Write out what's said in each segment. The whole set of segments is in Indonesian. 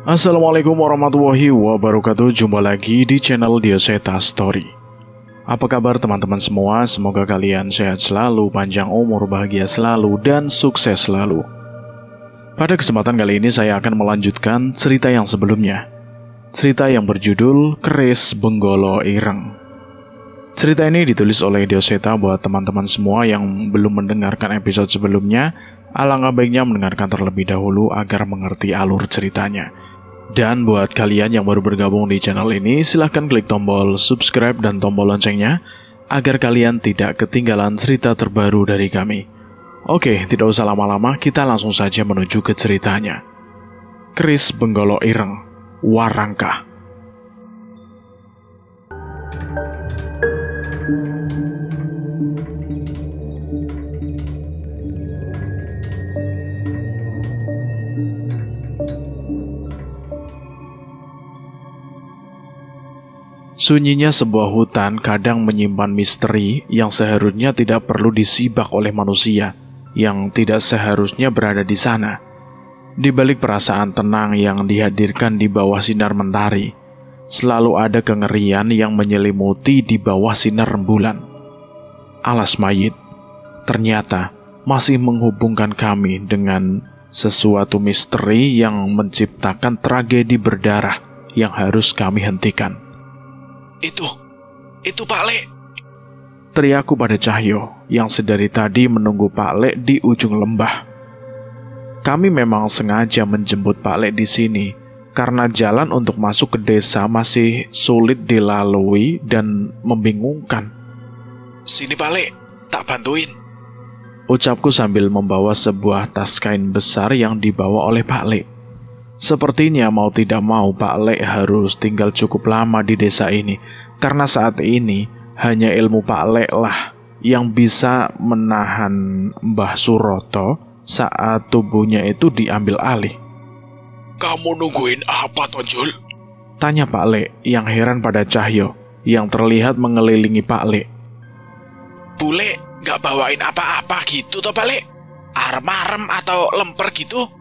Assalamualaikum warahmatullahi wabarakatuh. Jumpa lagi di channel Dioseta Story. Apa kabar teman-teman semua? Semoga kalian sehat selalu, panjang umur, bahagia selalu, dan sukses selalu. Pada kesempatan kali ini saya akan melanjutkan cerita yang sebelumnya. Cerita yang berjudul Keris Benggolo Ireng. Cerita ini ditulis oleh Dioseta buat teman-teman semua yang belum mendengarkan episode sebelumnya. Alangkah baiknya mendengarkan terlebih dahulu agar mengerti alur ceritanya. Dan buat kalian yang baru bergabung di channel ini, silahkan klik tombol subscribe dan tombol loncengnya agar kalian tidak ketinggalan cerita terbaru dari kami. Oke, tidak usah lama-lama, kita langsung saja menuju ke ceritanya. Keris Benggolo Ireng, Warangka. Sunyinya sebuah hutan kadang menyimpan misteri yang seharusnya tidak perlu disibak oleh manusia yang tidak seharusnya berada di sana. Di balik perasaan tenang yang dihadirkan di bawah sinar mentari, selalu ada kengerian yang menyelimuti di bawah sinar rembulan. Alas mayit ternyata masih menghubungkan kami dengan sesuatu misteri yang menciptakan tragedi berdarah yang harus kami hentikan. Itu Pak Le. Teriakku pada Cahyo yang sedari tadi menunggu Pak Le di ujung lembah. Kami memang sengaja menjemput Pak Le di sini karena jalan untuk masuk ke desa masih sulit dilalui dan membingungkan. Sini Pak Le, tak bantuin. Ucapku sambil membawa sebuah tas kain besar yang dibawa oleh Pak Le. Sepertinya mau tidak mau Pak Le harus tinggal cukup lama di desa ini, karena saat ini hanya ilmu Pak Le lah yang bisa menahan Mbah Suroto saat tubuhnya itu diambil alih. Kamu nungguin apa, Tonjol? Tanya Pak Le yang heran pada Cahyo yang terlihat mengelilingi Pak Le. Bule gak bawain apa-apa gitu toh Pak Le? Arem-arem atau lemper gitu?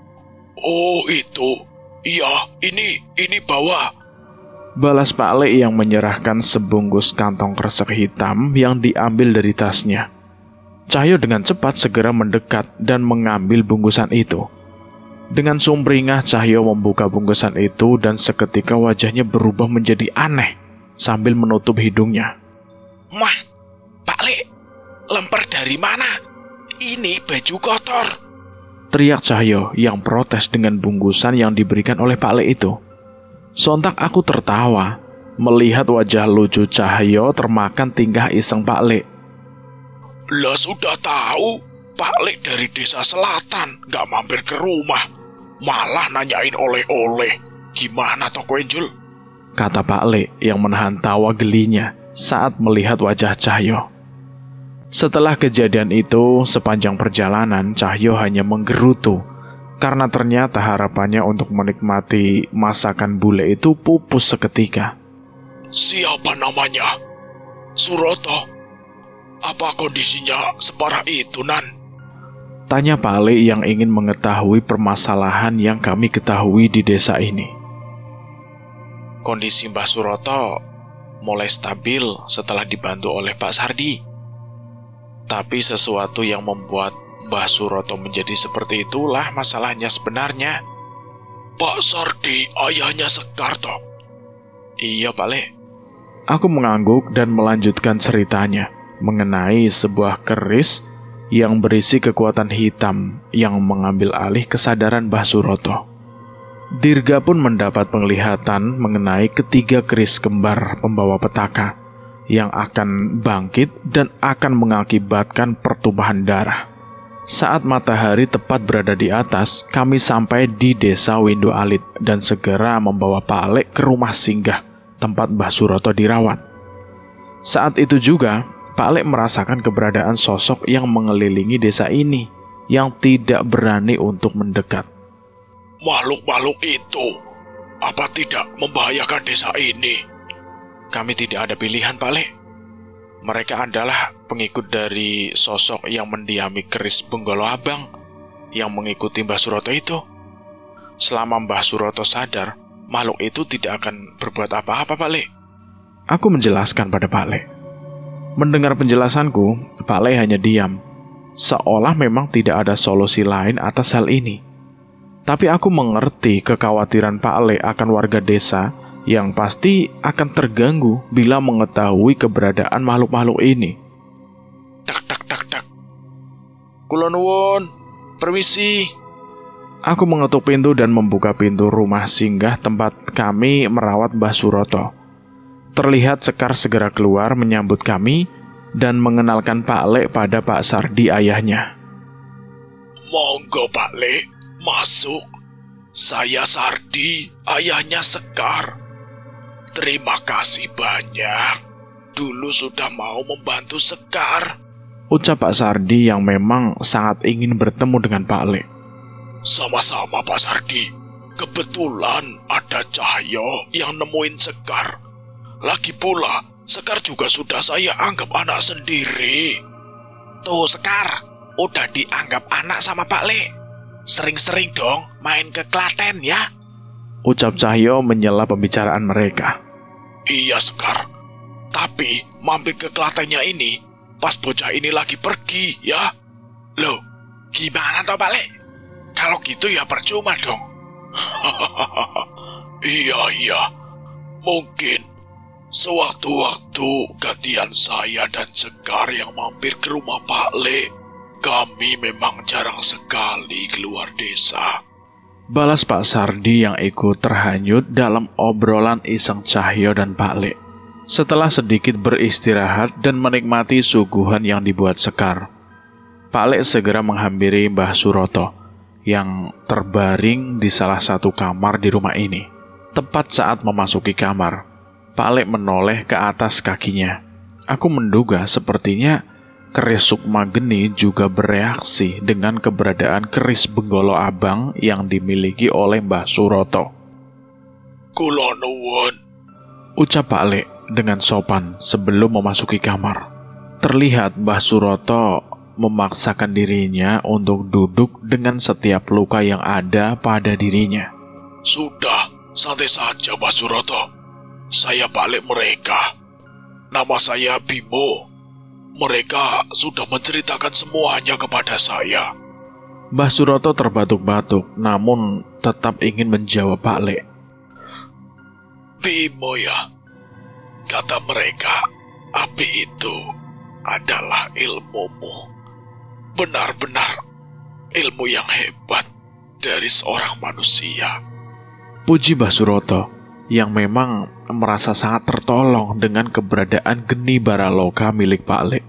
Oh itu, iya ini bawa. Balas Pak Le yang menyerahkan sebungkus kantong kresek hitam yang diambil dari tasnya. Cahyo dengan cepat segera mendekat dan mengambil bungkusan itu. Dengan sumringah Cahyo membuka bungkusan itu dan seketika wajahnya berubah menjadi aneh sambil menutup hidungnya. Mah, Pak Le, lemper dari mana? Ini baju kotor. Teriak Cahyo yang protes dengan bungkusan yang diberikan oleh Pak Le itu. Sontak aku tertawa melihat wajah lucu Cahyo termakan tingkah iseng Pak Le. Lah sudah tahu, Pak Le dari desa selatan gak mampir ke rumah, malah nanyain oleh-oleh. Gimana toh Enjul? Kata Pak Le yang menahan tawa gelinya saat melihat wajah Cahyo. Setelah kejadian itu, sepanjang perjalanan Cahyo hanya menggerutu karena ternyata harapannya untuk menikmati masakan bule itu pupus seketika. Siapa namanya? Suroto? Apa kondisinya separah itu, Nan? Tanya Pak Le yang ingin mengetahui permasalahan yang kami ketahui di desa ini. Kondisi Mbah Suroto mulai stabil setelah dibantu oleh Pak Sardi. Tapi sesuatu yang membuat Mbah Suroto menjadi seperti itulah masalahnya sebenarnya. Pak Sardi ayahnya Sekar toh? Iya Pak Le. Aku mengangguk dan melanjutkan ceritanya mengenai sebuah keris yang berisi kekuatan hitam yang mengambil alih kesadaran Mbah Suroto. Dirga pun mendapat penglihatan mengenai ketiga keris kembar pembawa petaka yang akan bangkit dan akan mengakibatkan pertumpahan darah. Saat matahari tepat berada di atas, kami sampai di desa Windo Alit dan segera membawa Pak Le ke rumah singgah tempat Mbah Suroto dirawat. Saat itu juga, Pak Le merasakan keberadaan sosok yang mengelilingi desa ini yang tidak berani untuk mendekat. Makhluk-makhluk itu, apa tidak membahayakan desa ini? Kami tidak ada pilihan, Pak Le. Mereka adalah pengikut dari sosok yang mendiami keris Benggolo Abang yang mengikuti Mbah Suroto itu. selama Mbah Suroto sadar, makhluk itu tidak akan berbuat apa-apa, Pak Le. Aku menjelaskan pada Pak Le. Mendengar penjelasanku, Pak Le hanya diam, seolah memang tidak ada solusi lain atas hal ini. Tapi aku mengerti kekhawatiran Pak Le akan warga desa yang pasti akan terganggu bila mengetahui keberadaan makhluk-makhluk ini. Tak. Kula nuwun, permisi. Aku mengetuk pintu dan membuka pintu rumah singgah tempat kami merawat Mbah Suroto. Terlihat Sekar segera keluar menyambut kami dan mengenalkan Pak Le pada Pak Sardi ayahnya. Monggo Pak Le, masuk. Saya Sardi, ayahnya Sekar. Terima kasih banyak. Dulu sudah mau membantu Sekar, ucap Pak Sardi yang memang sangat ingin bertemu dengan Pak Le. Sama-sama Pak Sardi. Kebetulan ada Cahyo yang nemuin Sekar. Lagi pula, Sekar juga sudah saya anggap anak sendiri. Tuh Sekar, udah dianggap anak sama Pak Le. Sering-sering dong main ke Klaten ya, ucap Cahyo menyela pembicaraan mereka. Iya Sekar, tapi mampir ke Klatennya ini pas bocah ini lagi pergi ya. Loh, gimana toh Pak Le? Kalau gitu ya percuma dong. Iya, mungkin sewaktu-waktu gantian saya dan Sekar yang mampir ke rumah Pak Le. Kami memang jarang sekali keluar desa, balas Pak Sardi yang ikut terhanyut dalam obrolan iseng Cahyo dan Pak Le. Setelah sedikit beristirahat dan menikmati suguhan yang dibuat Sekar, Pak Le segera menghampiri Mbah Suroto yang terbaring di salah satu kamar di rumah ini. Tepat saat memasuki kamar, Pak Le menoleh ke atas kakinya. Aku menduga sepertinya keris Sukma Geni juga bereaksi dengan keberadaan keris Benggolo Abang yang dimiliki oleh Mbah Suroto. Kula nuwun, ucap Pak Le dengan sopan sebelum memasuki kamar. Terlihat Mbah Suroto memaksakan dirinya untuk duduk dengan setiap luka yang ada pada dirinya. Sudah, santai saja Mbah Suroto. Saya balik mereka. Nama saya Bimo. Mereka sudah menceritakan semuanya kepada saya. Mbah Suroto terbatuk-batuk namun tetap ingin menjawab Pak Le. Bimo ya, kata mereka, api itu adalah ilmumu. Benar-benar ilmu yang hebat dari seorang manusia. Puji Mbah Suroto yang memang merasa sangat tertolong dengan keberadaan geni Baraloka milik Pak Le.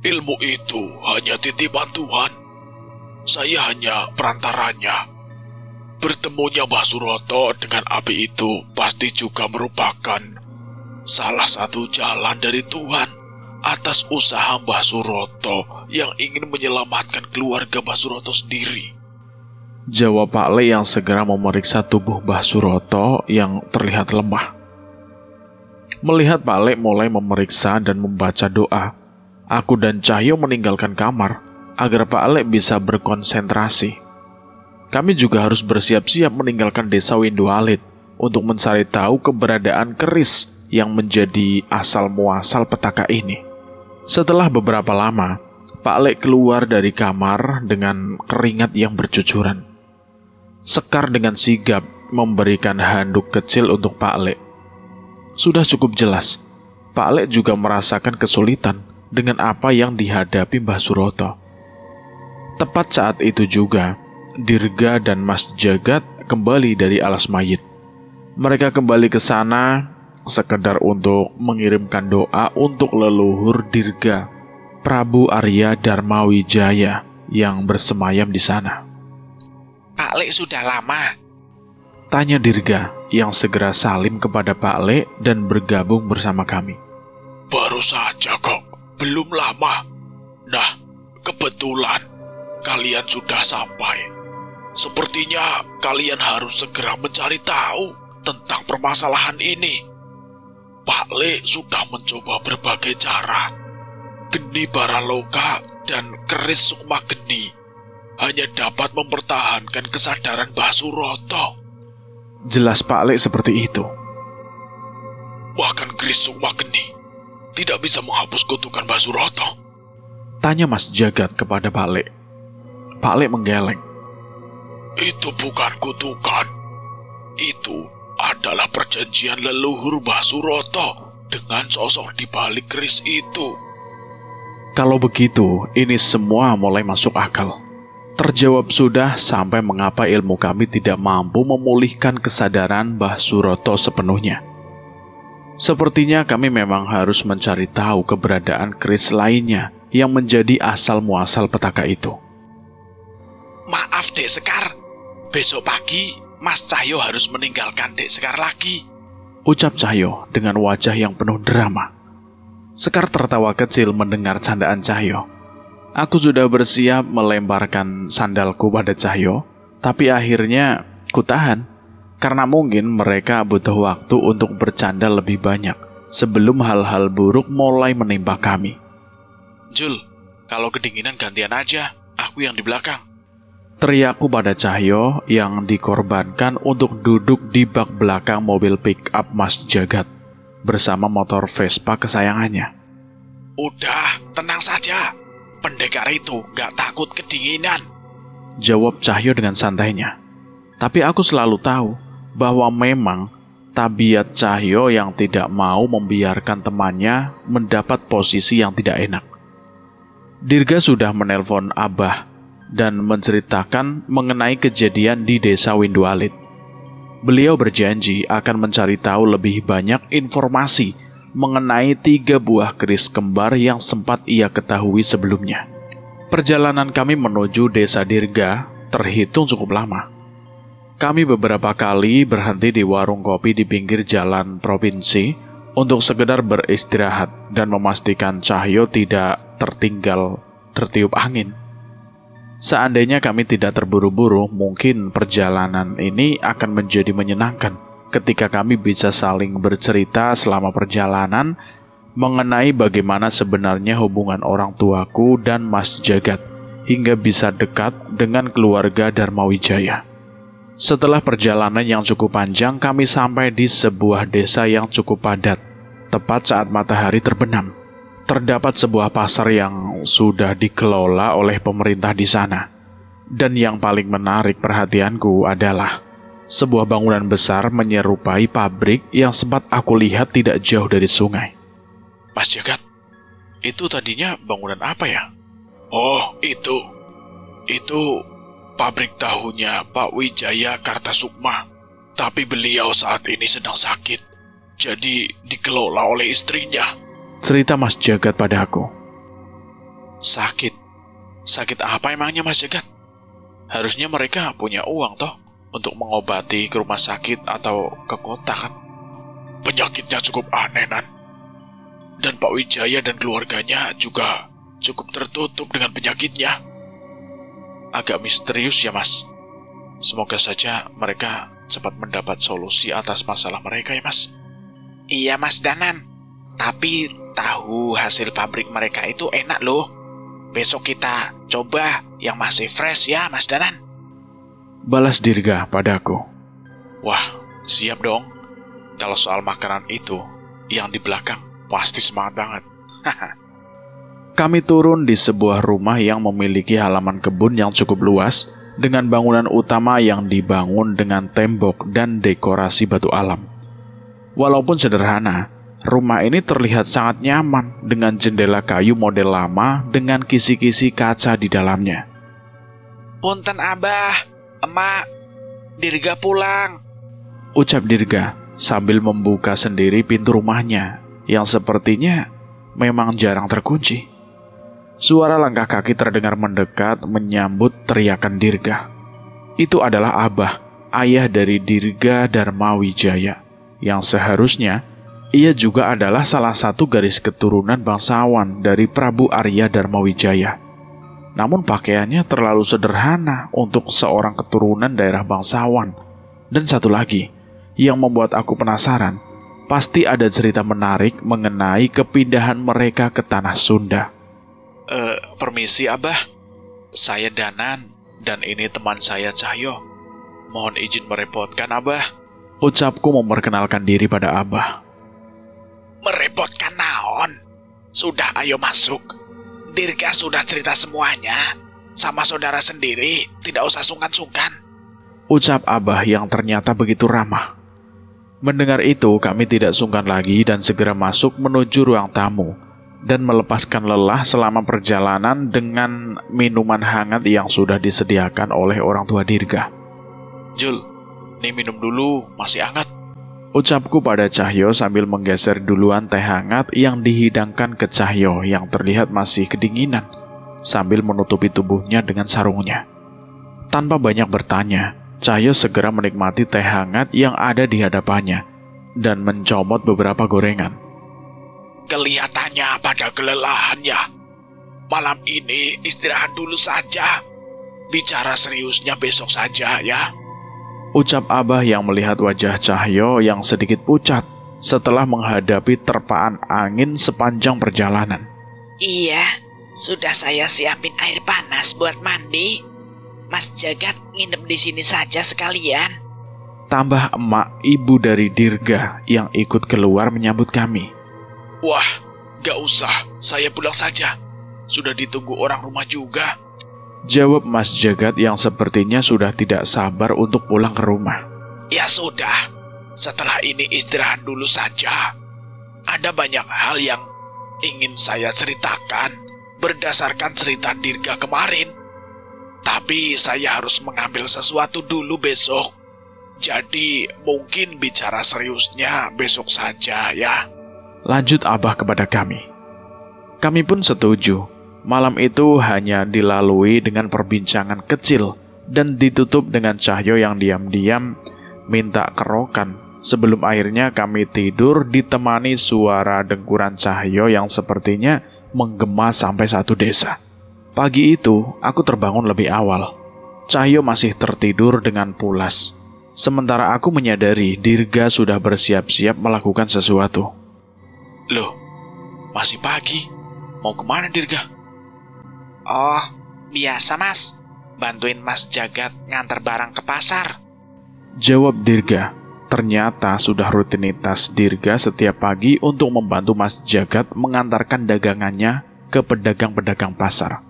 Ilmu itu hanya titipan Tuhan. Saya hanya perantaranya. Bertemunya Mbah Suroto dengan api itu pasti juga merupakan salah satu jalan dari Tuhan atas usaha Mbah Suroto yang ingin menyelamatkan keluarga Mbah Suroto sendiri, jawab Pak Le yang segera memeriksa tubuh Mbah Suroto yang terlihat lemah. Melihat Pak Le mulai memeriksa dan membaca doa, aku dan Cahyo meninggalkan kamar agar Pak Le bisa berkonsentrasi. Kami juga harus bersiap-siap meninggalkan desa Windualit untuk mencari tahu keberadaan keris yang menjadi asal-muasal petaka ini. Setelah beberapa lama, Pak Le keluar dari kamar dengan keringat yang bercucuran. Sekar dengan sigap memberikan handuk kecil untuk Pak Le. Sudah cukup jelas, Pak Le juga merasakan kesulitan dengan apa yang dihadapi Mbah Suroto. Tepat saat itu juga, Dirga dan Mas Jagat kembali dari alas mayit. Mereka kembali ke sana sekedar untuk mengirimkan doa untuk leluhur Dirga, Prabu Arya Darmawijaya yang bersemayam di sana. Pak Le sudah lama? Tanya Dirga yang segera salim kepada Pak Le dan bergabung bersama kami. Baru saja kok, belum lama. Nah, kebetulan kalian sudah sampai. Sepertinya kalian harus segera mencari tahu tentang permasalahan ini. Pak Le sudah mencoba berbagai cara. Geni Baraloka dan keris Sukma Geni hanya dapat mempertahankan kesadaran Mbah Suroto. Jelas Pak Lek seperti itu. Bahkan keris Sukma Geni tidak bisa menghapus kutukan Mbah Suroto. Tanya Mas Jagat kepada Pak Lek. Pak Lek menggeleng. Itu bukan kutukan. Itu adalah perjanjian leluhur Mbah Suroto dengan sosok di balik keris itu. Kalau begitu, ini semua mulai masuk akal. Terjawab sudah sampai mengapa ilmu kami tidak mampu memulihkan kesadaran Mbah Suroto sepenuhnya. Sepertinya kami memang harus mencari tahu keberadaan keris lainnya yang menjadi asal muasal petaka itu. Maaf Dek Sekar, besok pagi Mas Cahyo harus meninggalkan Dek Sekar lagi, ucap Cahyo dengan wajah yang penuh drama. Sekar tertawa kecil mendengar candaan Cahyo. Aku sudah bersiap melemparkan sandalku pada Cahyo, tapi akhirnya kutahan, karena mungkin mereka butuh waktu untuk bercanda lebih banyak sebelum hal-hal buruk mulai menimpa kami. Jul, kalau kedinginan gantian aja, aku yang di belakang. Teriakku pada Cahyo yang dikorbankan untuk duduk di bak belakang mobil pick-up Mas Jagat bersama motor Vespa kesayangannya. Udah, tenang saja. Pendekar itu gak takut kedinginan, jawab Cahyo dengan santainya. Tapi aku selalu tahu bahwa memang tabiat Cahyo yang tidak mau membiarkan temannya mendapat posisi yang tidak enak. Dirga sudah menelpon Abah dan menceritakan mengenai kejadian di desa Windualit. Beliau berjanji akan mencari tahu lebih banyak informasi mengenai 3 buah keris kembar yang sempat ia ketahui sebelumnya. Perjalanan kami menuju desa Dirga terhitung cukup lama. Kami beberapa kali berhenti di warung kopi di pinggir jalan provinsi untuk sekedar beristirahat dan memastikan Cahyo tidak tertiup angin. Seandainya kami tidak terburu-buru, mungkin perjalanan ini akan menjadi menyenangkan ketika kami bisa saling bercerita selama perjalanan mengenai bagaimana sebenarnya hubungan orang tuaku dan Mas Jagat hingga bisa dekat dengan keluarga Dharma Wijaya. Setelah perjalanan yang cukup panjang, kami sampai di sebuah desa yang cukup padat. Tepat saat matahari terbenam, terdapat sebuah pasar yang sudah dikelola oleh pemerintah di sana. Dan yang paling menarik perhatianku adalah sebuah bangunan besar menyerupai pabrik yang sempat aku lihat tidak jauh dari sungai. Mas Jagat, itu tadinya bangunan apa ya? Oh, itu pabrik tahunya Pak Wijaya Kartasukma. Tapi beliau saat ini sedang sakit, jadi dikelola oleh istrinya, cerita Mas Jagat padaku. Sakit? Sakit apa emangnya Mas Jagat? Harusnya mereka punya uang toh untuk mengobati ke rumah sakit atau ke kota kan? Penyakitnya cukup aneh, Nan. Dan Pak Wijaya dan keluarganya juga cukup tertutup dengan penyakitnya. Agak misterius ya, Mas. Semoga saja mereka cepat mendapat solusi atas masalah mereka ya, Mas. Iya, Mas Danan. Tapi tahu hasil pabrik mereka itu enak loh. Besok kita coba yang masih fresh ya, Mas Danan. Balas Dirga padaku. Wah, siap dong. Kalau soal makanan itu, yang di belakang pasti semangat banget. Kami turun di sebuah rumah yang memiliki halaman kebun yang cukup luas, dengan bangunan utama yang dibangun dengan tembok dan dekorasi batu alam. Walaupun sederhana, rumah ini terlihat sangat nyaman dengan jendela kayu model lama dengan kisi-kisi kaca di dalamnya. Punten Abah, Emak, Dirga pulang, ucap Dirga sambil membuka sendiri pintu rumahnya yang sepertinya memang jarang terkunci. Suara langkah kaki terdengar mendekat menyambut teriakan Dirga. Itu adalah Abah, ayah dari Dirga Dharma Wijaya, yang seharusnya ia juga adalah salah satu garis keturunan bangsawan dari Prabu Arya Dharma Wijaya. Namun pakaiannya terlalu sederhana untuk seorang keturunan daerah bangsawan. Dan satu lagi, yang membuat aku penasaran, pasti ada cerita menarik mengenai kepindahan mereka ke tanah Sunda. Permisi Abah, saya Danan Dan ini teman saya Cahyo. Mohon izin merepotkan, Abah. Ucapku memperkenalkan diri pada Abah. Merepotkan naon? Sudah, ayo masuk. Dirga sudah cerita semuanya. Sama saudara sendiri, tidak usah sungkan-sungkan. Ucap Abah yang ternyata begitu ramah. Mendengar itu, kami tidak sungkan lagi dan segera masuk menuju ruang tamu dan melepaskan lelah selama perjalanan dengan minuman hangat yang sudah disediakan oleh orang tua Dirga. Jul, nih minum dulu, masih hangat. Ucapku pada Cahyo sambil menggeser duluan teh hangat yang dihidangkan ke Cahyo yang terlihat masih kedinginan, sambil menutupi tubuhnya dengan sarungnya. Tanpa banyak bertanya, Cahyo segera menikmati teh hangat yang ada di hadapannya dan mencomot beberapa gorengan. Kelihatannya pada kelelahannya. Malam ini istirahat dulu saja. Bicara seriusnya besok saja ya. Ucap Abah yang melihat wajah Cahyo yang sedikit pucat setelah menghadapi terpaan angin sepanjang perjalanan. Iya, sudah saya siapin air panas buat mandi. Mas Jagat nginep di sini saja sekalian. Tambah emak ibu dari Dirga yang ikut keluar menyambut kami. Wah, gak usah, saya pulang saja. Sudah ditunggu orang rumah juga. Jawab Mas Jagat yang sepertinya sudah tidak sabar untuk pulang ke rumah. Ya sudah, setelah ini istirahat dulu saja. Ada banyak hal yang ingin saya ceritakan berdasarkan cerita Dirga kemarin. Tapi saya harus mengambil sesuatu dulu besok. Jadi mungkin bicara seriusnya besok saja ya. Lanjut Abah kepada kami. Kami pun setuju. Malam itu hanya dilalui dengan perbincangan kecil dan ditutup dengan Cahyo yang diam-diam minta kerokan sebelum akhirnya kami tidur ditemani suara dengkuran Cahyo yang sepertinya menggema sampai satu desa. Pagi itu aku terbangun lebih awal. Cahyo masih tertidur dengan pulas. Sementara aku menyadari Dirga sudah bersiap-siap melakukan sesuatu. Loh, masih pagi. Mau kemana Dirga? Oh, biasa mas. Bantuin Mas Jagat ngantar barang ke pasar. Jawab Dirga. Ternyata sudah rutinitas Dirga setiap pagi untuk membantu Mas Jagat mengantarkan dagangannya ke pedagang-pedagang pasar.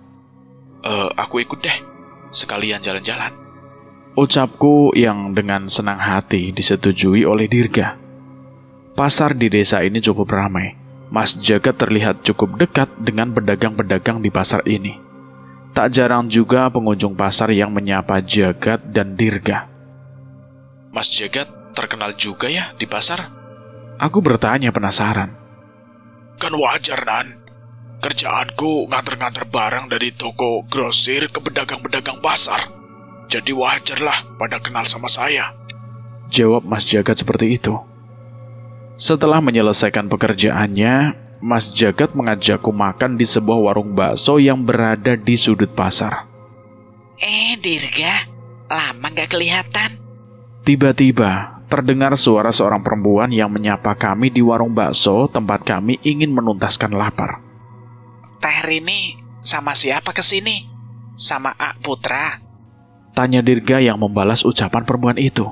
Aku ikut deh. Sekalian jalan-jalan. Ucapku yang dengan senang hati disetujui oleh Dirga. Pasar di desa ini cukup ramai. Mas Jagat terlihat cukup dekat dengan pedagang-pedagang di pasar ini. Tak jarang juga pengunjung pasar yang menyapa Jagat dan Dirga. Mas Jagat terkenal juga ya di pasar? Aku bertanya penasaran. Kan wajar, Nan. Kerjaanku nganter-nganter barang dari toko grosir ke pedagang-pedagang pasar. Jadi wajarlah pada kenal sama saya. Jawab Mas Jagat seperti itu. Setelah menyelesaikan pekerjaannya, Mas Jagat mengajakku makan di sebuah warung bakso yang berada di sudut pasar. Dirga, lama gak kelihatan. Tiba-tiba, terdengar suara seorang perempuan yang menyapa kami di warung bakso tempat kami ingin menuntaskan lapar. Teh Rini sama siapa kesini? Sama Ak Putra? Tanya Dirga yang membalas ucapan perempuan itu.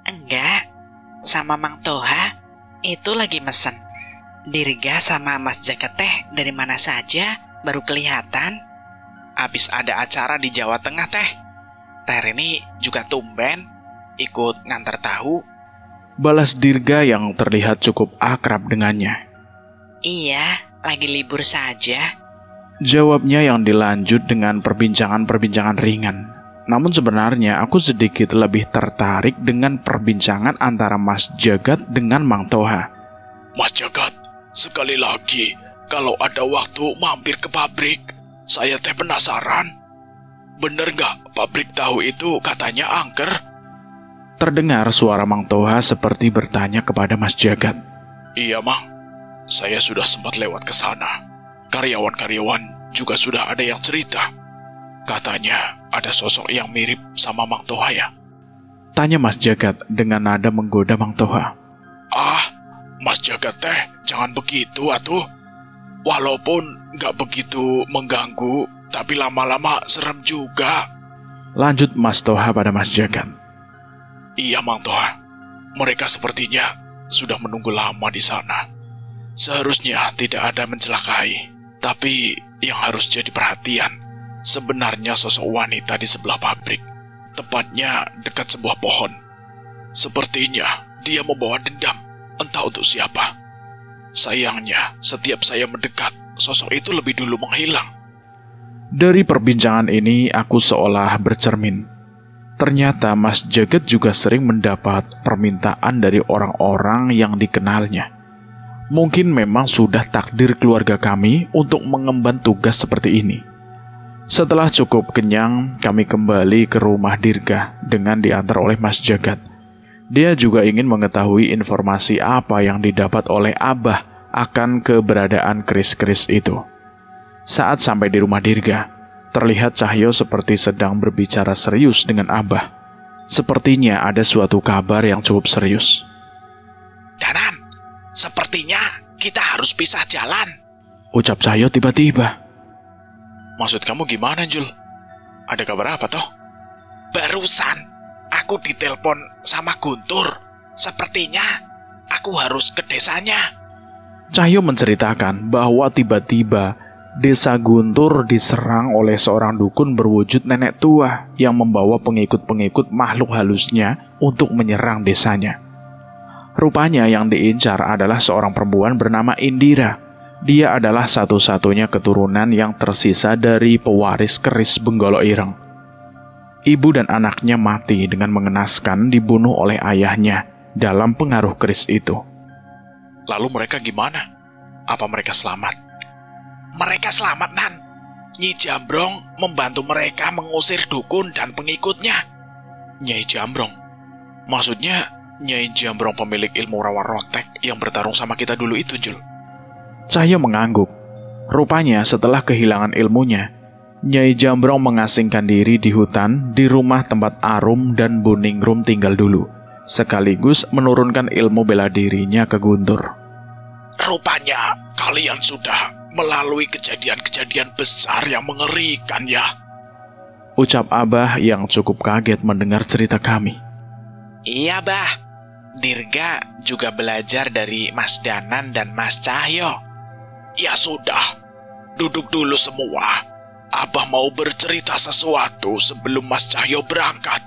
Enggak, sama Mang Toha. Itu lagi mesen. Dirga sama Mas Jagat teh dari mana saja baru kelihatan. Abis ada acara di Jawa Tengah teh. Teh Rini juga tumben ikut ngantar tahu. Balas Dirga yang terlihat cukup akrab dengannya. Iya, lagi libur saja. Jawabnya yang dilanjut dengan perbincangan-perbincangan ringan. Namun sebenarnya aku sedikit lebih tertarik dengan perbincangan antara Mas Jagat dengan Mang Toha. Mas Jagat, sekali lagi, kalau ada waktu mampir ke pabrik, saya teh penasaran. Bener gak pabrik tahu itu katanya angker? Terdengar suara Mang Toha seperti bertanya kepada Mas Jagat. Iya, Mang. Saya sudah sempat lewat ke sana. Karyawan-karyawan juga sudah ada yang cerita. Katanya ada sosok yang mirip sama Mang Toha ya? Tanya Mas Jagat dengan nada menggoda Mang Toha. Ah, Mas Jagat teh, jangan begitu atuh. Walaupun gak begitu mengganggu, tapi lama-lama serem juga. Lanjut Mas Toha pada Mas Jagat. Iya, Mang Toha. Mereka sepertinya sudah menunggu lama di sana. Seharusnya tidak ada mencelakai. Tapi yang harus jadi perhatian, sebenarnya sosok wanita di sebelah pabrik, tepatnya dekat sebuah pohon. Sepertinya dia membawa dendam, entah untuk siapa. Sayangnya, setiap saya mendekat, sosok itu lebih dulu menghilang. Dari perbincangan ini, aku seolah bercermin. Ternyata Mas Jagat juga sering mendapat permintaan dari orang-orang yang dikenalnya. Mungkin memang sudah takdir keluarga kami untuk mengemban tugas seperti ini. Setelah cukup kenyang, kami kembali ke rumah Dirga dengan diantar oleh Mas Jagat. Dia juga ingin mengetahui informasi apa yang didapat oleh Abah akan keberadaan keris-keris itu. Saat sampai di rumah Dirga, terlihat Cahyo seperti sedang berbicara serius dengan Abah. Sepertinya ada suatu kabar yang cukup serius. Danan, sepertinya kita harus pisah jalan, ucap Cahyo tiba-tiba. Maksud kamu gimana, Jul? Ada kabar apa toh? Barusan aku ditelepon sama Guntur. Sepertinya aku harus ke desanya. Cahyo menceritakan bahwa tiba-tiba Desa Guntur diserang oleh seorang dukun berwujud nenek tua yang membawa pengikut-pengikut makhluk halusnya untuk menyerang desanya. Rupanya yang diincar adalah seorang perempuan bernama Indira. Dia adalah satu-satunya keturunan yang tersisa dari pewaris keris Benggolo Ireng. Ibu dan anaknya mati dengan mengenaskan dibunuh oleh ayahnya dalam pengaruh keris itu. Lalu mereka gimana? Apa mereka selamat? Mereka selamat, Nan. Nyi Jambrong membantu mereka mengusir dukun dan pengikutnya. Nyai Jambrong? Maksudnya Nyai Jambrong pemilik ilmu rawa rontek yang bertarung sama kita dulu itu, Jul? Cahyo mengangguk. Rupanya setelah kehilangan ilmunya, Nyai Jambrong mengasingkan diri di hutan di rumah tempat Arum dan Buningrum tinggal dulu, sekaligus menurunkan ilmu bela dirinya ke Guntur. Rupanya kalian sudah melalui kejadian-kejadian besar yang mengerikan ya, ucap Abah yang cukup kaget mendengar cerita kami. Iya, Bah. Dirga juga belajar dari Mas Danan dan Mas Cahyo. Ya sudah, duduk dulu semua. Abah mau bercerita sesuatu sebelum Mas Cahyo berangkat.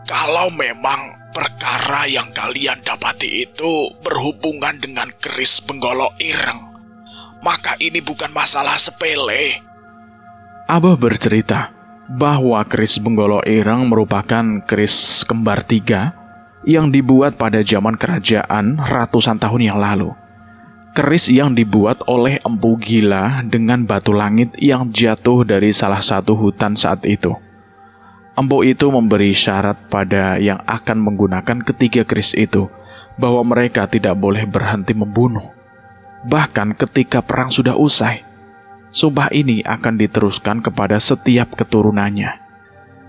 Kalau memang perkara yang kalian dapati itu berhubungan dengan keris Benggolo Ireng, maka ini bukan masalah sepele. Abah bercerita bahwa keris Benggolo Ireng merupakan keris kembar 3 yang dibuat pada zaman kerajaan ratusan tahun yang lalu. Keris yang dibuat oleh Empu Gila dengan batu langit yang jatuh dari salah satu hutan saat itu. Empu itu memberi syarat pada yang akan menggunakan ketiga keris itu bahwa mereka tidak boleh berhenti membunuh. Bahkan ketika perang sudah usai, sumpah ini akan diteruskan kepada setiap keturunannya.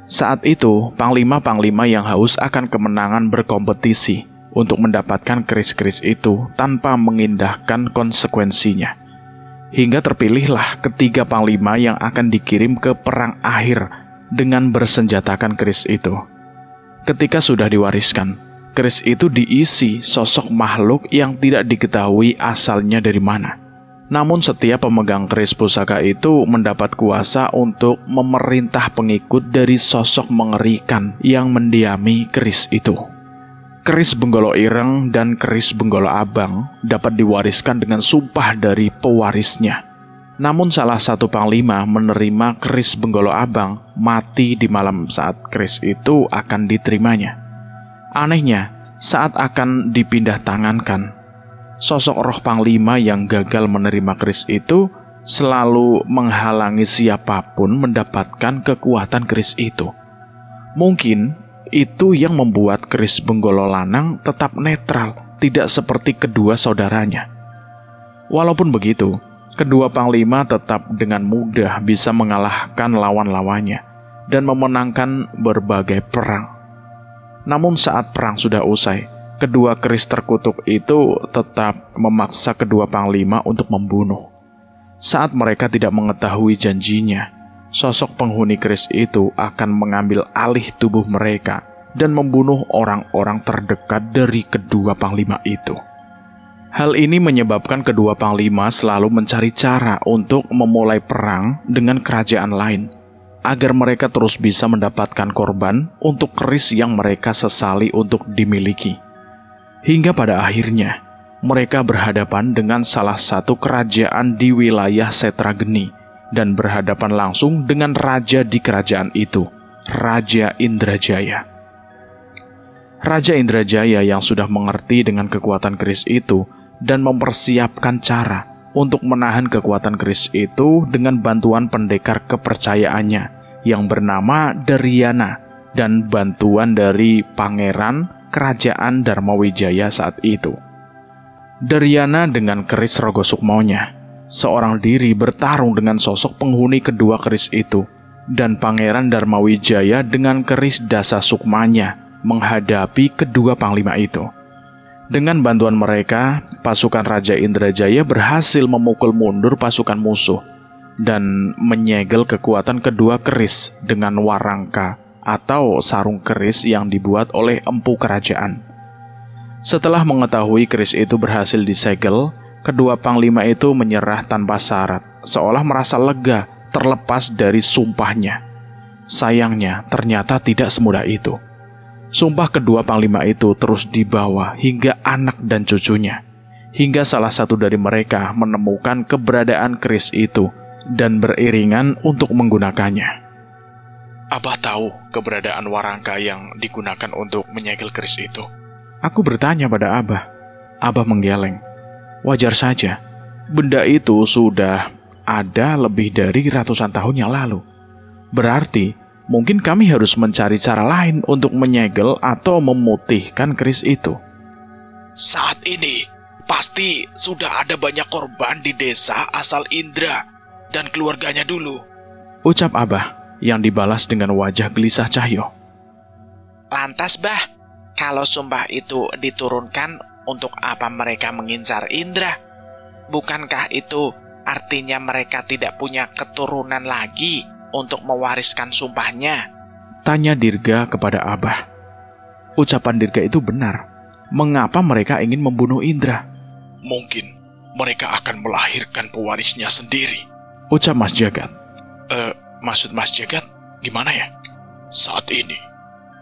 Saat itu, panglima-panglima yang haus akan kemenangan berkompetisi untuk mendapatkan keris-keris itu tanpa mengindahkan konsekuensinya. Hingga terpilihlah ketiga panglima yang akan dikirim ke perang akhir dengan bersenjatakan keris itu. Ketika sudah diwariskan, keris itu diisi sosok makhluk yang tidak diketahui asalnya dari mana. Namun setiap pemegang keris pusaka itu mendapat kuasa untuk memerintah pengikut dari sosok mengerikan yang mendiami keris itu. Keris Benggolo Ireng dan keris Benggolo Abang dapat diwariskan dengan sumpah dari pewarisnya. Namun salah satu panglima menerima keris Benggolo Abang mati di malam saat keris itu akan diterimanya. Anehnya, saat akan dipindah tangankan, sosok roh panglima yang gagal menerima keris itu selalu menghalangi siapapun mendapatkan kekuatan keris itu. Mungkin itu yang membuat keris Benggolo Lanang tetap netral, tidak seperti kedua saudaranya. Walaupun begitu, kedua panglima tetap dengan mudah bisa mengalahkan lawan-lawannya dan memenangkan berbagai perang. Namun saat perang sudah usai, kedua keris terkutuk itu tetap memaksa kedua panglima untuk membunuh. Saat mereka tidak mengetahui janjinya, sosok penghuni keris itu akan mengambil alih tubuh mereka dan membunuh orang-orang terdekat dari kedua panglima itu. Hal ini menyebabkan kedua panglima selalu mencari cara untuk memulai perang dengan kerajaan lain, agar mereka terus bisa mendapatkan korban untuk keris yang mereka sesali untuk dimiliki. Hingga pada akhirnya, mereka berhadapan dengan salah satu kerajaan di wilayah Setrageni dan berhadapan langsung dengan raja di kerajaan itu, Raja Indrajaya. Raja Indrajaya yang sudah mengerti dengan kekuatan keris itu dan mempersiapkan cara untuk menahan kekuatan keris itu dengan bantuan pendekar kepercayaannya yang bernama Daryana dan bantuan dari pangeran kerajaan Dharmawijaya saat itu. Daryana dengan keris Rogo Sukmanya seorang diri bertarung dengan sosok penghuni kedua keris itu, dan pangeran Dharmawijaya dengan keris Dasa Sukmanya menghadapi kedua panglima itu. Dengan bantuan mereka, pasukan Raja Indrajaya berhasil memukul mundur pasukan musuh dan menyegel kekuatan kedua keris dengan warangka atau sarung keris yang dibuat oleh empu kerajaan. Setelah mengetahui keris itu berhasil disegel, kedua panglima itu menyerah tanpa syarat, seolah merasa lega terlepas dari sumpahnya. Sayangnya, ternyata tidak semudah itu. Sumpah kedua panglima itu terus dibawa hingga anak dan cucunya, hingga salah satu dari mereka menemukan keberadaan keris itu dan beriringan untuk menggunakannya. Abah tahu keberadaan warangka yang digunakan untuk menyegel keris itu? Aku bertanya pada Abah. Abah menggeleng. Wajar saja, benda itu sudah ada lebih dari ratusan tahun yang lalu. Berarti mungkin kami harus mencari cara lain untuk menyegel atau memutihkan keris itu. Saat ini, pasti sudah ada banyak korban di desa asal Indra dan keluarganya dulu, ucap Abah yang dibalas dengan wajah gelisah Cahyo. Lantas, Bah, kalau sumpah itu diturunkan, untuk apa mereka mengincar Indra? Bukankah itu artinya mereka tidak punya keturunan lagi untuk mewariskan sumpahnya? Tanya Dirga kepada Abah. Ucapan Dirga itu benar. Mengapa mereka ingin membunuh Indra? Mungkin mereka akan melahirkan pewarisnya sendiri, ucap Mas Jagat. Maksud Mas Jagat gimana ya? Saat ini,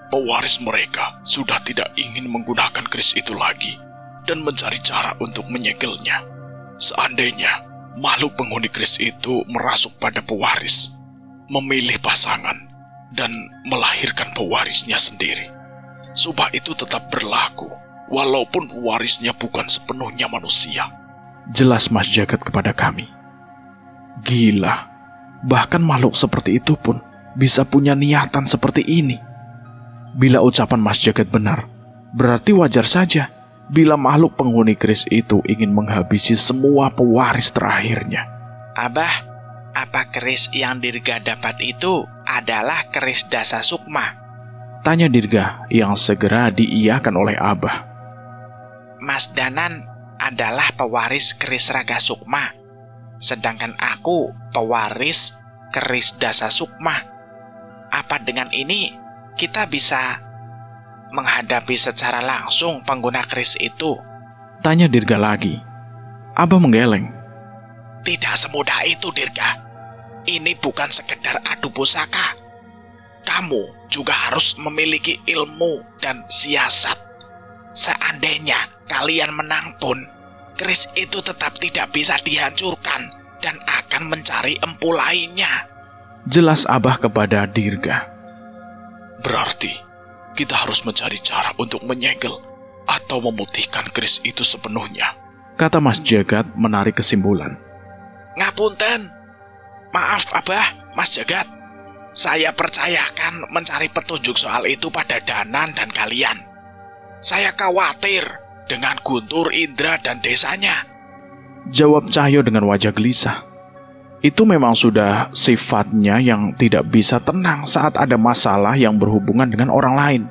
pewaris mereka sudah tidak ingin menggunakan keris itu lagi dan mencari cara untuk menyegelnya. Seandainya makhluk penghuni keris itu merasuk pada pewaris, memilih pasangan, dan melahirkan pewarisnya sendiri, sumpah itu tetap berlaku, walaupun pewarisnya bukan sepenuhnya manusia. Jelas Mas Jagat kepada kami. Gila, bahkan makhluk seperti itu pun bisa punya niatan seperti ini. Bila ucapan Mas Jagat benar, berarti wajar saja bila makhluk penghuni keris itu ingin menghabisi semua pewaris terakhirnya. Abah, apa keris yang Dirga dapat itu adalah keris Dasa Sukma? Tanya Dirga yang segera diiyakan oleh Abah. Mas Danan adalah pewaris keris Raga Sukma, sedangkan aku pewaris keris Dasa Sukma. Apa dengan ini kita bisa menghadapi secara langsung pengguna keris itu? Tanya Dirga lagi. Abah menggeleng. Tidak semudah itu, Dirga. Ini bukan sekedar adu pusaka. Kamu juga harus memiliki ilmu dan siasat. Seandainya kalian menang pun, keris itu tetap tidak bisa dihancurkan dan akan mencari empu lainnya. Jelas Abah kepada Dirga. Berarti kita harus mencari cara untuk menyegel atau memutihkan keris itu sepenuhnya, kata Mas Jagat menarik kesimpulan. Ngapunten. Maaf Abah, Mas Jagat. Saya percayakan mencari petunjuk soal itu pada Danan dan kalian. Saya khawatir dengan Guntur, Indra, dan desanya, jawab Cahyo dengan wajah gelisah. Itu memang sudah sifatnya yang tidak bisa tenang saat ada masalah yang berhubungan dengan orang lain.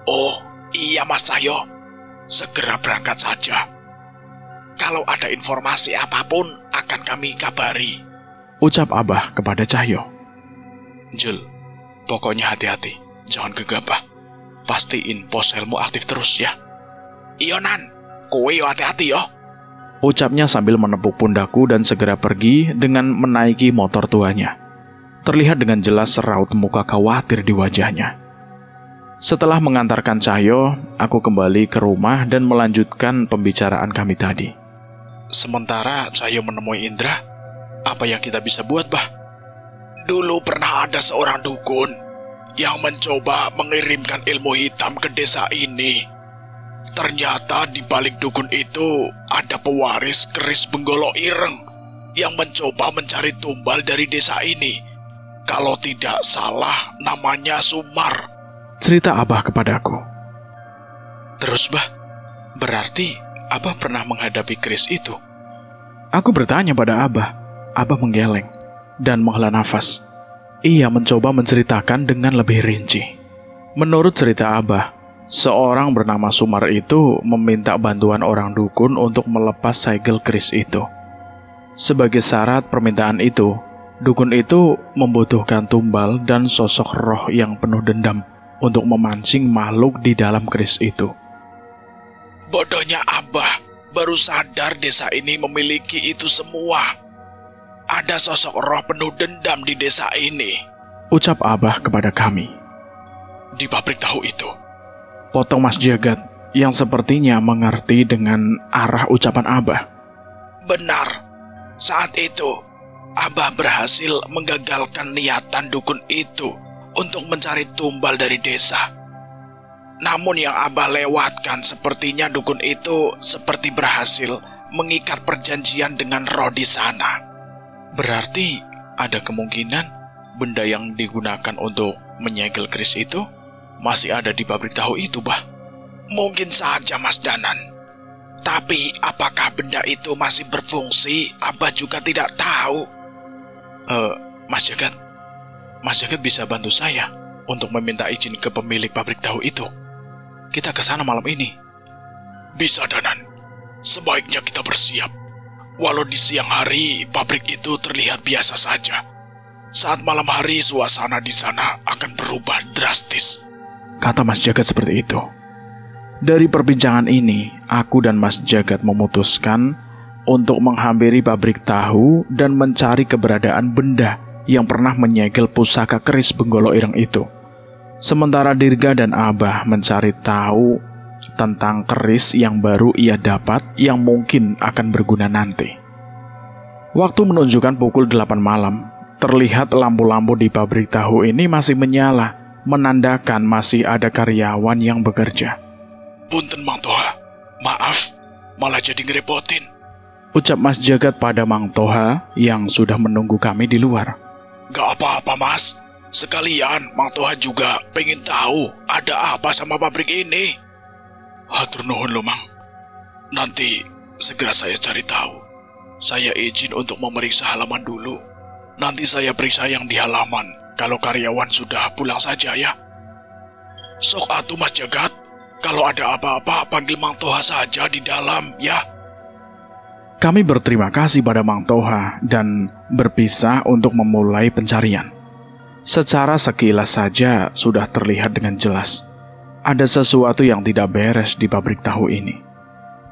Oh, iya Mas Cahyo. Segera berangkat saja. Kalau ada informasi apapun akan kami kabari, ucap Abah kepada Cahyo. Jul, pokoknya hati-hati, jangan gegabah. Pastiin poselmu aktif terus ya. Iyo Nan, kowe yo hati-hati yo. Ucapnya sambil menepuk pundakku dan segera pergi dengan menaiki motor tuanya. Terlihat dengan jelas raut muka khawatir di wajahnya. Setelah mengantarkan Cahyo, aku kembali ke rumah dan melanjutkan pembicaraan kami tadi. Sementara Cahyo menemui Indra, apa yang kita bisa buat, Bah? Dulu pernah ada seorang dukun yang mencoba mengirimkan ilmu hitam ke desa ini. Ternyata di balik dukun itu ada pewaris keris Benggolo Ireng yang mencoba mencari tumbal dari desa ini. Kalau tidak salah namanya Sumar. Cerita Abah kepadaku. Terus, Bah, berarti Abah pernah menghadapi keris itu? Aku bertanya pada Abah. Abah menggeleng dan menghela nafas. Ia mencoba menceritakan dengan lebih rinci. Menurut cerita Abah, seorang bernama Sumar itu meminta bantuan orang dukun untuk melepas segel keris itu. Sebagai syarat permintaan itu, dukun itu membutuhkan tumbal dan sosok roh yang penuh dendam untuk memancing makhluk di dalam keris itu. Bodohnya Abah, baru sadar desa ini memiliki itu semua. Ada sosok roh penuh dendam di desa ini, ucap Abah kepada kami. Di pabrik tahu itu, potong Mas Jagat yang sepertinya mengerti dengan arah ucapan Abah. Benar, saat itu Abah berhasil menggagalkan niatan dukun itu untuk mencari tumbal dari desa. Namun yang Abah lewatkan sepertinya dukun itu seperti berhasil mengikat perjanjian dengan roh di sana. Berarti ada kemungkinan benda yang digunakan untuk menyegel keris itu masih ada di pabrik tahu itu, Bah. Mungkin saja, Mas Danan. Tapi apakah benda itu masih berfungsi, Abah juga tidak tahu. Mas Jagat bisa bantu saya untuk meminta izin ke pemilik pabrik tahu itu. Kita ke sana malam ini. Bisa, Danan. Sebaiknya kita bersiap. Walau di siang hari pabrik itu terlihat biasa saja, saat malam hari suasana di sana akan berubah drastis, kata Mas Jagat seperti itu. Dari perbincangan ini, aku dan Mas Jagat memutuskan untuk menghampiri pabrik tahu dan mencari keberadaan benda yang pernah menyegel pusaka keris Benggolo Ireng itu. Sementara Dirga dan Abah mencari tahu tentang keris yang baru ia dapat yang mungkin akan berguna nanti. Waktu menunjukkan pukul 8 malam. Terlihat lampu-lampu di pabrik tahu ini masih menyala, menandakan masih ada karyawan yang bekerja. Punten Mang Toha, maaf, malah jadi ngerepotin, ucap Mas Jagat pada Mang Toha yang sudah menunggu kami di luar. Gak apa-apa, Mas. Sekalian Mang Toha juga pengen tahu ada apa sama pabrik ini. Hatur nuhun lo, Mang. Nanti segera saya cari tahu. Saya izin untuk memeriksa halaman dulu. Nanti saya periksa yang di halaman kalau karyawan sudah pulang saja ya. Sok atuh Mas Jagat, kalau ada apa-apa panggil Mang Toha saja di dalam ya. Kami berterima kasih pada Mang Toha dan berpisah untuk memulai pencarian. Secara sekilas saja sudah terlihat dengan jelas ada sesuatu yang tidak beres di pabrik tahu ini.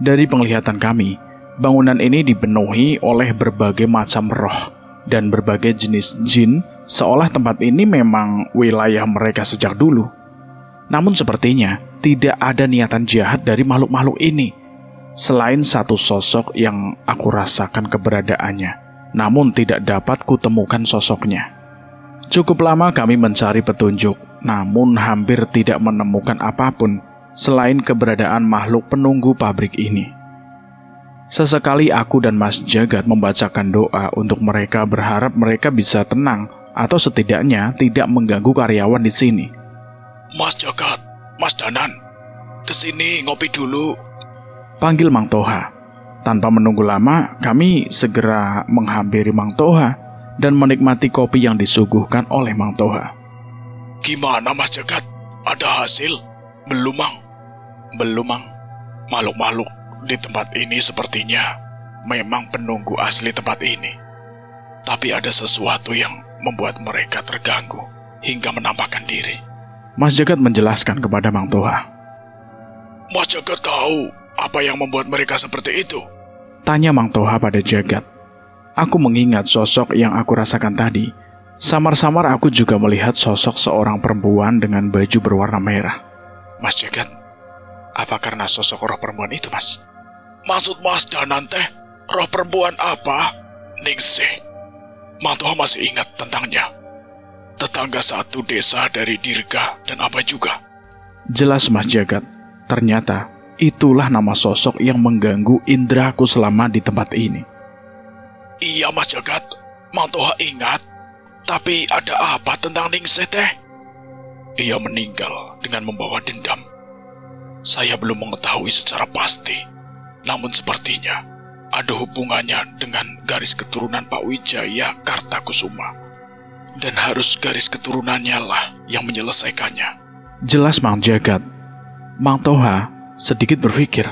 Dari penglihatan kami, bangunan ini dipenuhi oleh berbagai macam roh dan berbagai jenis jin, seolah tempat ini memang wilayah mereka sejak dulu. Namun sepertinya tidak ada niatan jahat dari makhluk-makhluk ini, selain satu sosok yang aku rasakan keberadaannya, namun tidak dapat kutemukan sosoknya. Cukup lama kami mencari petunjuk, namun hampir tidak menemukan apapun selain keberadaan makhluk penunggu pabrik ini. Sesekali aku dan Mas Jagat membacakan doa untuk mereka, berharap mereka bisa tenang atau setidaknya tidak mengganggu karyawan di sini. Mas Jagat, Mas Danan, kesini ngopi dulu, panggil Mang Toha. Tanpa menunggu lama, kami segera menghampiri Mang Toha dan menikmati kopi yang disuguhkan oleh Mang Toha. Gimana Mas Jagat? Ada hasil? Belum, Mang. Belum, Mang. Makhluk-makhluk di tempat ini sepertinya memang penunggu asli tempat ini. Tapi ada sesuatu yang membuat mereka terganggu hingga menampakkan diri. Mas Jagat menjelaskan kepada Mang Toha. Mas Jagat tahu apa yang membuat mereka seperti itu? Tanya Mang Toha pada Jagat. Aku mengingat sosok yang aku rasakan tadi. Samar-samar aku juga melihat sosok seorang perempuan dengan baju berwarna merah. Mas Jagat, apa karena sosok roh perempuan itu, Mas? Maksud Mas Danan teh, roh perempuan apa? Ningsih. Mang Toha masih ingat tentangnya. Tetangga satu desa dari Dirga dan apa juga. Jelas Mas Jagat, ternyata itulah nama sosok yang mengganggu indraku selama di tempat ini. Iya Mas Jagat, Mang Toha ingat. Tapi ada apa tentang Ningsih teh? Ia meninggal dengan membawa dendam. Saya belum mengetahui secara pasti. Namun sepertinya ada hubungannya dengan garis keturunan Pak Wijaya Kartakusuma. Dan harus garis keturunannya lah yang menyelesaikannya. Jelas Mang Jagat. Mang Toha sedikit berpikir.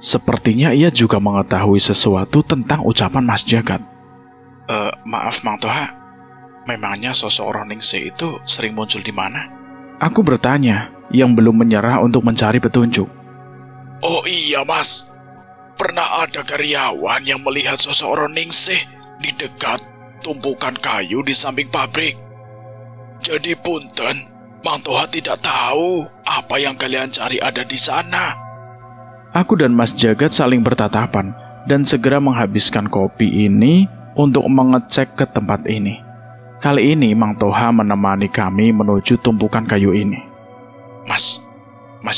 Sepertinya ia juga mengetahui sesuatu tentang ucapan Mas Jagat. Maaf Mang Toha, memangnya sosok roh Ningsih itu sering muncul di mana? Aku bertanya, yang belum menyerah untuk mencari petunjuk. Oh iya Mas, pernah ada karyawan yang melihat sosok roh Ningsih di dekat tumpukan kayu di samping pabrik. Jadi punten, Mang Toha tidak tahu apa yang kalian cari ada di sana. Aku dan Mas Jagat saling bertatapan dan segera menghabiskan kopi ini untuk mengecek ke tempat ini. Kali ini Mang Toha menemani kami menuju tumpukan kayu ini. Mas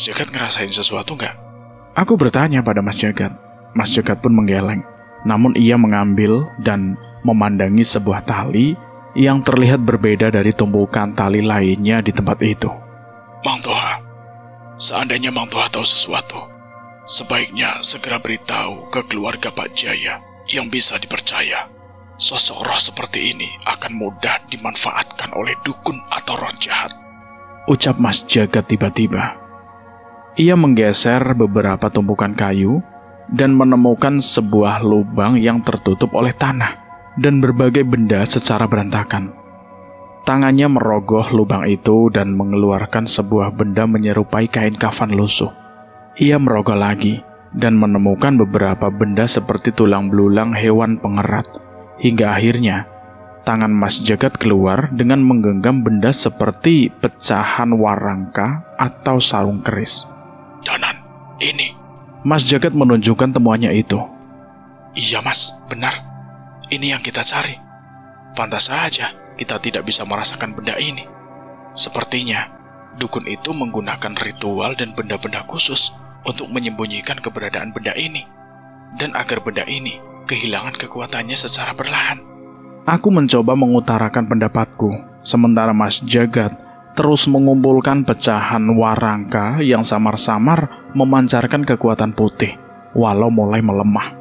Jagat ngerasain sesuatu nggak? Aku bertanya pada Mas Jagat. Mas Jagat pun menggeleng. Namun ia mengambil dan memandangi sebuah tali yang terlihat berbeda dari tumpukan tali lainnya di tempat itu. Mang Toha, seandainya Mang Toha tahu sesuatu, sebaiknya segera beritahu ke keluarga Pak Jaya yang bisa dipercaya. Sosok roh seperti ini akan mudah dimanfaatkan oleh dukun atau roh jahat. Ucap Mas Jagat tiba-tiba. Ia menggeser beberapa tumpukan kayu dan menemukan sebuah lubang yang tertutup oleh tanah dan berbagai benda secara berantakan. Tangannya merogoh lubang itu dan mengeluarkan sebuah benda menyerupai kain kafan lusuh. Ia merogoh lagi dan menemukan beberapa benda seperti tulang belulang hewan pengerat. Hingga akhirnya, tangan Mas Jagat keluar dengan menggenggam benda seperti pecahan warangka atau sarung keris. Danan, ini. Mas Jagat menunjukkan temuannya itu. Iya Mas, benar. Ini yang kita cari. Pantas saja kita tidak bisa merasakan benda ini. Sepertinya, dukun itu menggunakan ritual dan benda-benda khusus untuk menyembunyikan keberadaan benda ini. Dan agar benda ini kehilangan kekuatannya secara perlahan. Aku mencoba mengutarakan pendapatku, sementara Mas Jagat terus mengumpulkan pecahan warangka yang samar-samar memancarkan kekuatan putih, walau mulai melemah.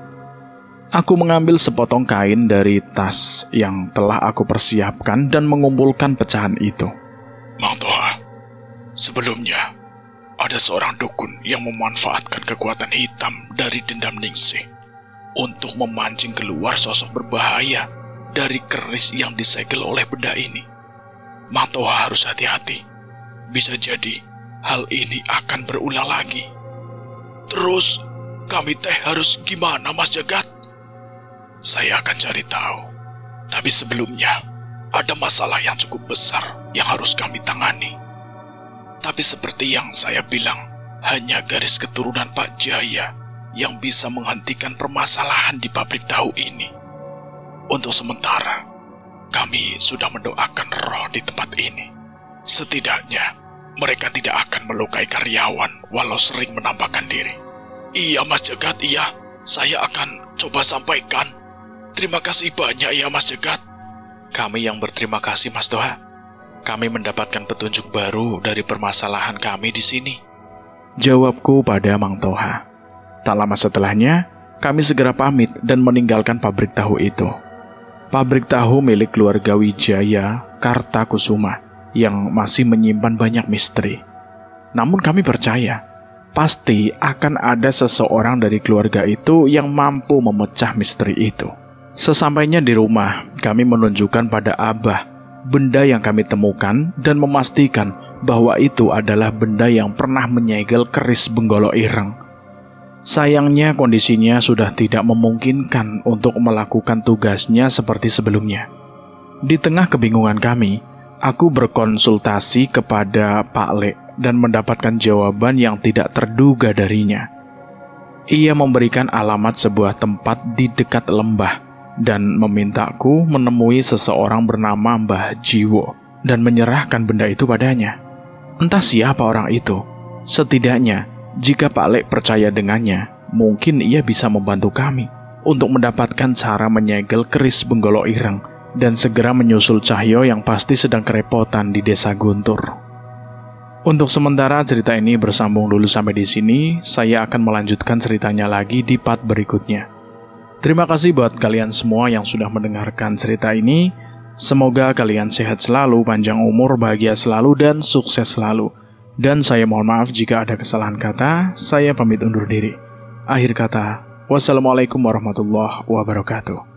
Aku mengambil sepotong kain dari tas yang telah aku persiapkan dan mengumpulkan pecahan itu. Mang Toha, sebelumnya ada seorang dukun yang memanfaatkan kekuatan hitam dari dendam Ningsih untuk memancing keluar sosok berbahaya dari keris yang disegel oleh benda ini. Mang Toha harus hati-hati. Bisa jadi hal ini akan berulang lagi. Terus kami teh harus gimana Mas Jagat? Saya akan cari tahu. Tapi sebelumnya ada masalah yang cukup besar yang harus kami tangani. Tapi seperti yang saya bilang, hanya garis keturunan Pak Jaya yang bisa menghentikan permasalahan di pabrik tahu ini. Untuk sementara, kami sudah mendoakan roh di tempat ini. Setidaknya, mereka tidak akan melukai karyawan walau sering menampakkan diri. Iya Mas Jagat, iya. Saya akan coba sampaikan. Terima kasih banyak ya Mas Jagat. Kami yang berterima kasih Mas Toha. Kami mendapatkan petunjuk baru dari permasalahan kami di sini. Jawabku pada Mang Toha. Tak lama setelahnya, kami segera pamit dan meninggalkan pabrik tahu itu. Pabrik tahu milik keluarga Wijaya Kartakusuma yang masih menyimpan banyak misteri. Namun kami percaya, pasti akan ada seseorang dari keluarga itu yang mampu memecah misteri itu. Sesampainya di rumah, kami menunjukkan pada Abah benda yang kami temukan dan memastikan bahwa itu adalah benda yang pernah menyegel keris Benggolo Ireng. Sayangnya kondisinya sudah tidak memungkinkan untuk melakukan tugasnya seperti sebelumnya. Di tengah kebingungan kami, aku berkonsultasi kepada Pak Le dan mendapatkan jawaban yang tidak terduga darinya. Ia memberikan alamat sebuah tempat di dekat lembah dan memintaku menemui seseorang bernama Mbah Jiwo dan menyerahkan benda itu padanya. Entah siapa orang itu. Setidaknya, jika Pak Le percaya dengannya, mungkin ia bisa membantu kami untuk mendapatkan cara menyegel keris Benggolo Ireng dan segera menyusul Cahyo yang pasti sedang kerepotan di desa Guntur. Untuk sementara cerita ini bersambung dulu sampai di sini. Saya akan melanjutkan ceritanya lagi di part berikutnya. Terima kasih buat kalian semua yang sudah mendengarkan cerita ini. Semoga kalian sehat selalu, panjang umur, bahagia selalu, dan sukses selalu. Dan saya mohon maaf jika ada kesalahan kata. Saya pamit undur diri. Akhir kata, wassalamualaikum warahmatullahi wabarakatuh.